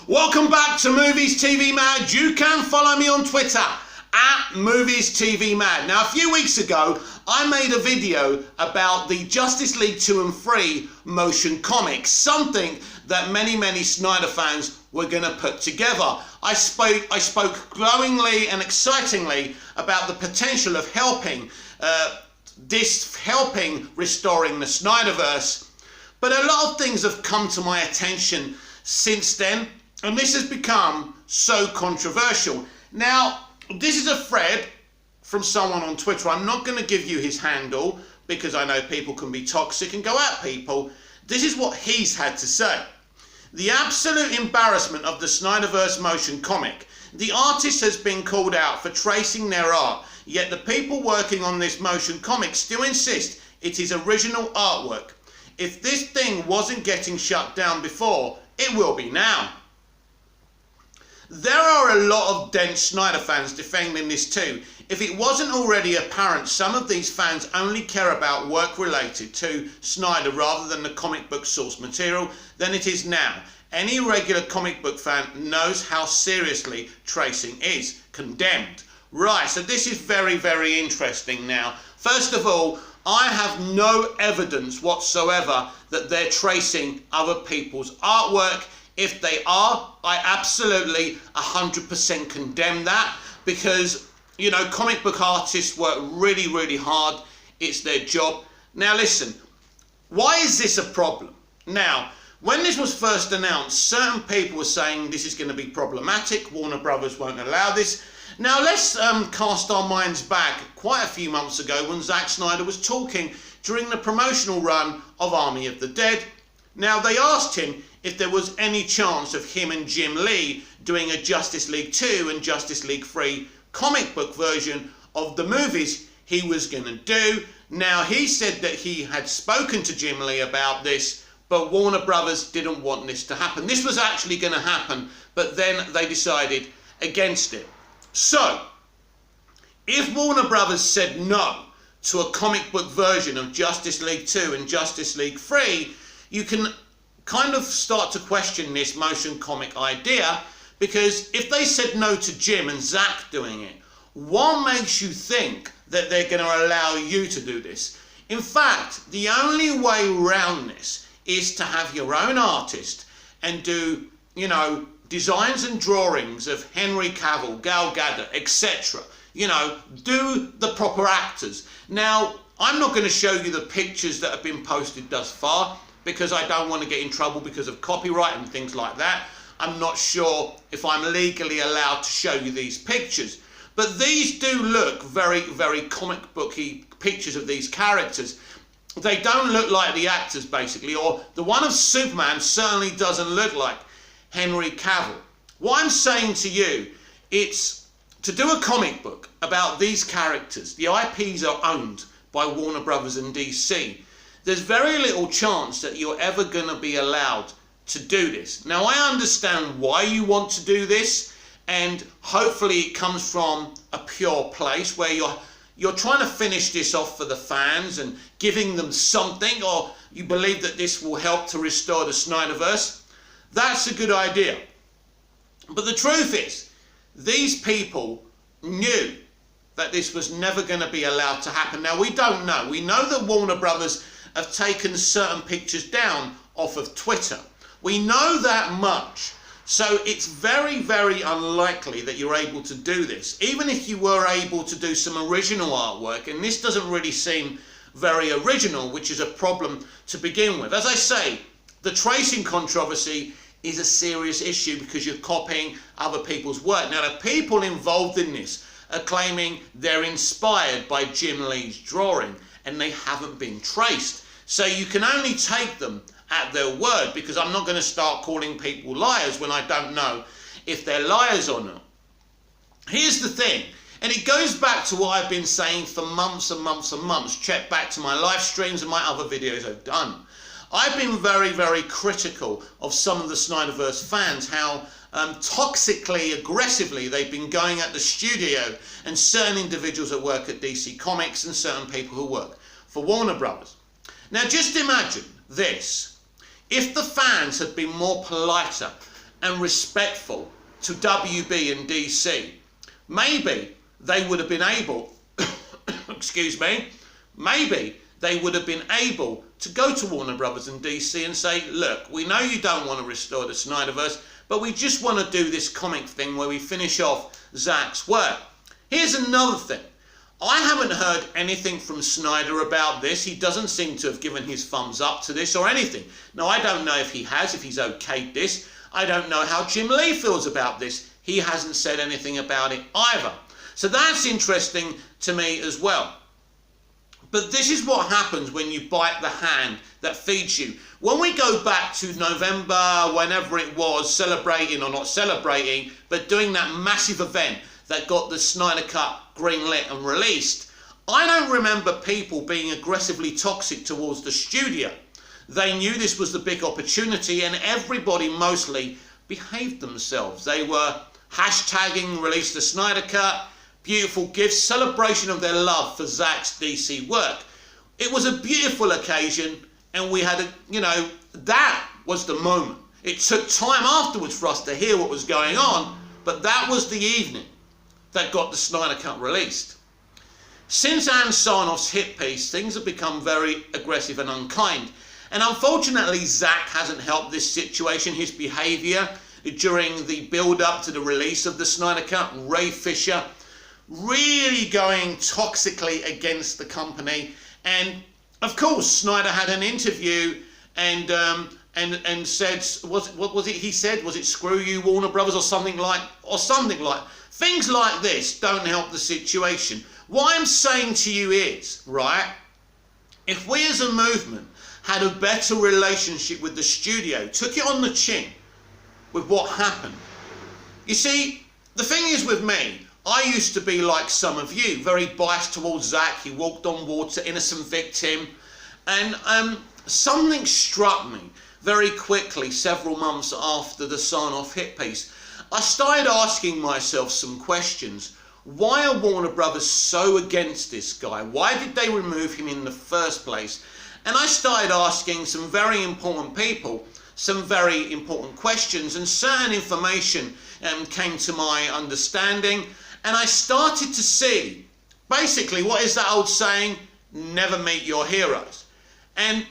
Welcome back to Movies TV Mad. You can follow me on Twitter at Movies TV Mad. Now, a few weeks ago, I made a video about the Justice League 2 and 3 motion comics, something that many Snyder fans were going to put together. I spoke glowingly and excitingly about the potential of helping restoring the Snyderverse. But a lot of things have come to my attention since then, and this has become so controversial. Now, this is a thread from someone on Twitter. I'm not going to give you his handle because I know people can be toxic and go at people. This is what he's had to say. The absolute embarrassment of the Snyderverse motion comic. The artist has been called out for tracing their art, yet the people working on this motion comic still insist it is original artwork. If this thing wasn't getting shut down before, it will be now. There are a lot of dense Snyder fans defending this too. If it wasn't already apparent, some of these fans only care about work related to Snyder rather than the comic book source material, then it is now. Any regular comic book fan knows how seriously tracing is. Condemned. Right, so this is very interesting now. First of all, I have no evidence whatsoever that they're tracing other people's artwork. If they are, I absolutely 100% condemn that, because, you know, comic book artists work really hard. It's their job. Now listen, why is this a problem? Now, when this was first announced, certain people were saying this is going to be problematic. Warner Brothers won't allow this. Now let's cast our minds back quite a few months ago when Zack Snyder was talking during the promotional run of Army of the Dead. Now they asked him if there was any chance of him and Jim Lee doing a Justice League 2 and Justice League 3 comic book version of the movies he was going to do. Now he said that he had spoken to Jim Lee about this, but Warner Brothers didn't want this to happen. This was actually going to happen, but then they decided against it. So, if Warner Brothers said no to a comic book version of Justice League 2 and Justice League 3, you can kind of start to question this motion comic idea, because if they said no to Jim and Zack doing it, what makes you think that they're going to allow you to do this? In fact, the only way around this is to have your own artist and do, you know, designs and drawings of Henry Cavill, Gal Gadot, etc. You know, do the proper actors. Now, I'm not going to show you the pictures that have been posted thus far because I don't want to get in trouble because of copyright and things like that. I'm not sure if I'm legally allowed to show you these pictures. But these do look very comic booky pictures of these characters. They don't look like the actors, basically, or the one of Superman certainly doesn't look like Henry Cavill. What I'm saying to you, it's to do a comic book about these characters. The IPs are owned by Warner Brothers and DC. There's very little chance that you're ever going to be allowed to do this. Now, I understand why you want to do this, and hopefully it comes from a pure place where you're trying to finish this off for the fans and giving them something, or you believe that this will help to restore the Snyderverse. That's a good idea. But the truth is, these people knew that this was never going to be allowed to happen. Now, we don't know. We know that Warner Brothers have taken certain pictures down off of Twitter. We know that much. So it's very unlikely that you're able to do this. Even if you were able to do some original artwork, and this doesn't really seem very original, which is a problem to begin with. As I say, the tracing controversy is a serious issue because you're copying other people's work. Now, the people involved in this are claiming they're inspired by Jim Lee's drawing and they haven't been traced. So you can only take them at their word, because I'm not going to start calling people liars when I don't know if they're liars or not. Here's the thing, and it goes back to what I've been saying for months and months. Check back to my live streams and my other videos I've done. I've been very critical of some of the Snyderverse fans, how toxically, aggressively they've been going at the studio and certain individuals that work at DC Comics and certain people who work for Warner Brothers. Now just imagine this. If the fans had been more politer and respectful to WB and DC, maybe they would have been able, excuse me, maybe they would have been able to go to Warner Brothers and DC and say, look, we know you don't want to restore the Snyderverse, but we just want to do this comic thing where we finish off Zack's work. Here's another thing. I haven't heard anything from Snyder about this. He doesn't seem to have given his thumbs up to this or anything. Now, I don't know if he has, if he's okayed this. I don't know how Jim Lee feels about this. He hasn't said anything about it either. So that's interesting to me as well. But this is what happens when you bite the hand that feeds you. When we go back to November, whenever it was, celebrating or not celebrating, but doing that massive event that got the Snyder Cut greenlit and released, I don't remember people being aggressively toxic towards the studio. They knew this was the big opportunity and everybody mostly behaved themselves. They were hashtagging release the Snyder Cut, beautiful gifts, celebration of their love for Zack's DC work. It was a beautiful occasion and we had that was the moment. It took time afterwards for us to hear what was going on, but that was the evening that got the Snyder Cut released. Since Ann Sarnoff's hit piece, things have become very aggressive and unkind. And unfortunately, Zack hasn't helped this situation. His behaviour during the build-up to the release of the Snyder Cut, Ray Fisher, really going toxically against the company. And of course, Snyder had an interview and said, what was it he said? Was it screw you Warner Brothers or something like? Things like this don't help the situation. What I'm saying to you is, right, if we as a movement had a better relationship with the studio, took it on the chin with what happened. You see, the thing is with me, I used to be like some of you, very biased towards Zack. He walked on water, innocent victim. And something struck me very quickly several months after the Sarnoff hit piece. I started asking myself some questions. Why are Warner Brothers so against this guy? Why did they remove him in the first place? And I started asking some very important people some very important questions, and certain information came to my understanding, and I started to see, basically, what is that old saying? Never meet your heroes. And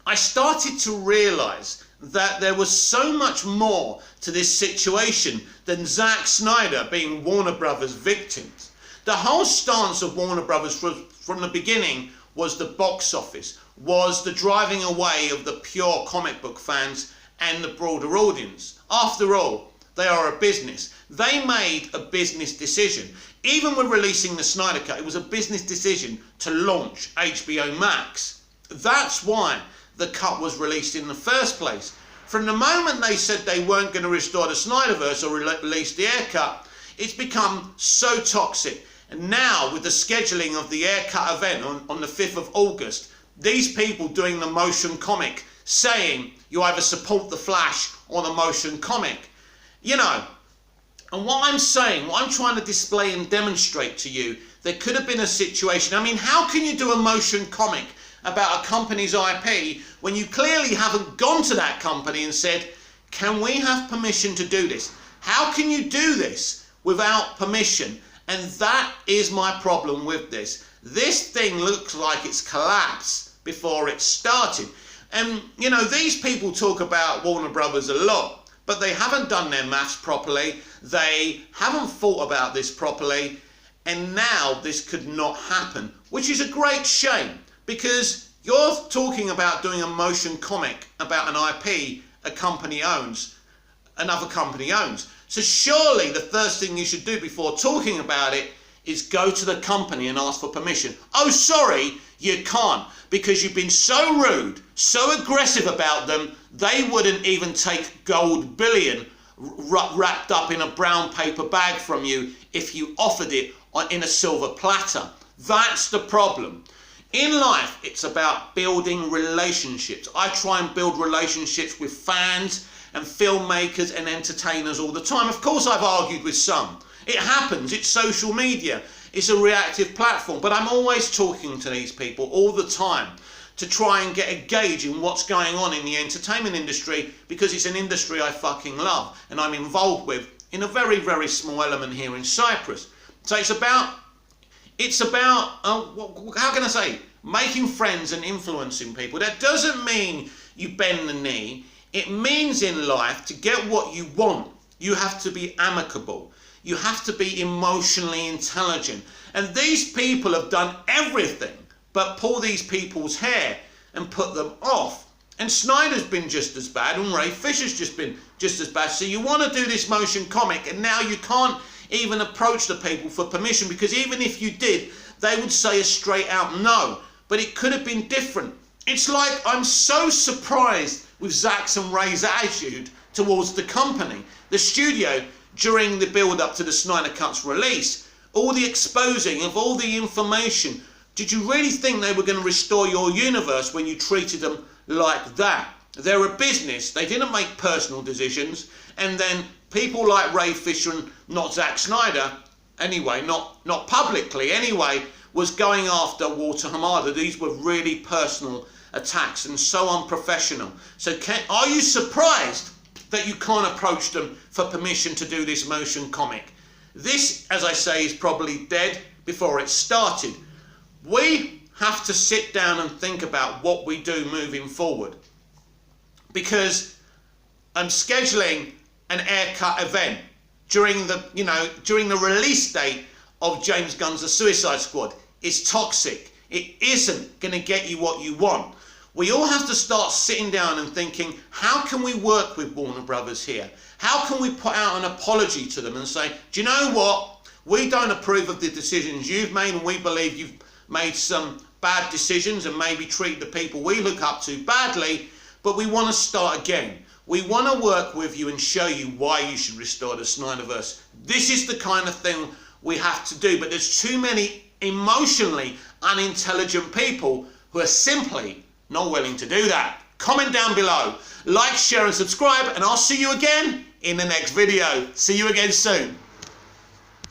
I started to realise that there was so much more to this situation than Zack Snyder being Warner Brothers victims. The whole stance of Warner Brothers from the beginning was the box office, was the driving away of the pure comic book fans and the broader audience. After all, they are a business. They made a business decision. Even with releasing the Snyder Cut, it was a business decision to launch HBO Max. That's why the cut was released in the first place. From the moment they said they weren't going to restore the Snyderverse or release the Air Cut, it's become so toxic. And now, with the scheduling of the Air Cut event on the 5th of August, these people doing the motion comic saying you either support the Flash or the motion comic. You know, and what I'm saying, what I'm trying to display and demonstrate to you, there could have been a situation. I mean, how can you do a motion comic about a company's IP when you clearly haven't gone to that company and said, can we have permission to do this? How can you do this without permission? And that is my problem with this. This thing looks like it's collapsed before it started. And, you know, these people talk about Warner Brothers a lot, but they haven't done their maths properly. They haven't thought about this properly. And now this could not happen, which is a great shame, because you're talking about doing a motion comic about an IP a company owns, another company owns. So surely the first thing you should do before talking about it is go to the company and ask for permission. Oh, sorry, you can't, because you've been so rude, so aggressive about them, they wouldn't even take gold bullion wrapped up in a brown paper bag from you if you offered it in a silver platter. That's the problem. In life, it's about building relationships. I try and build relationships with fans and filmmakers and entertainers all the time. Of course, I've argued with some. It happens. It's social media. It's a reactive platform. But I'm always talking to these people all the time, to try and get a gauge in what's going on in the entertainment industry, because it's an industry I fucking love and I'm involved with in a very, very small element here in Cyprus. So it's about how can I say, making friends and influencing people. That doesn't mean you bend the knee. It means in life, to get what you want, you have to be amicable. You have to be emotionally intelligent. And these people have done everything but pull these people's hair and put them off. And Snyder's been just as bad, and Ray Fisher's just been just as bad. So you want to do this motion comic, and now you can't even approach the people for permission, because even if you did, they would say a straight out no. But it could have been different. It's like, I'm so surprised with Zach's and Ray's attitude towards the company. The studio, during the build up to the Snyder Cut's release, all the exposing of all the information, did you really think they were going to restore your universe when you treated them like that? They're a business. They didn't make personal decisions. And then people like Ray Fisher and not Zack Snyder, anyway, not publicly anyway, was going after Walter Hamada. These were really personal attacks and so unprofessional. So are you surprised that you can't approach them for permission to do this motion comic? This, as I say, is probably dead before it started. We have to sit down and think about what we do moving forward, because I'm scheduling an Aircut event during the release date of James Gunn's The Suicide Squad. It's toxic. It isn't going to get you what you want. We all have to start sitting down and thinking, how can we work with Warner Brothers here? How can we put out an apology to them and say, do you know what? We don't approve of the decisions you've made, and we believe you've made some bad decisions and maybe treat the people we look up to badly, but we want to start again. We want to work with you and show you why you should restore the Snyderverse. This is the kind of thing we have to do, but there's too many emotionally unintelligent people who are simply not willing to do that. Comment down below, like, share and subscribe, and I'll see you again in the next video. See you again soon.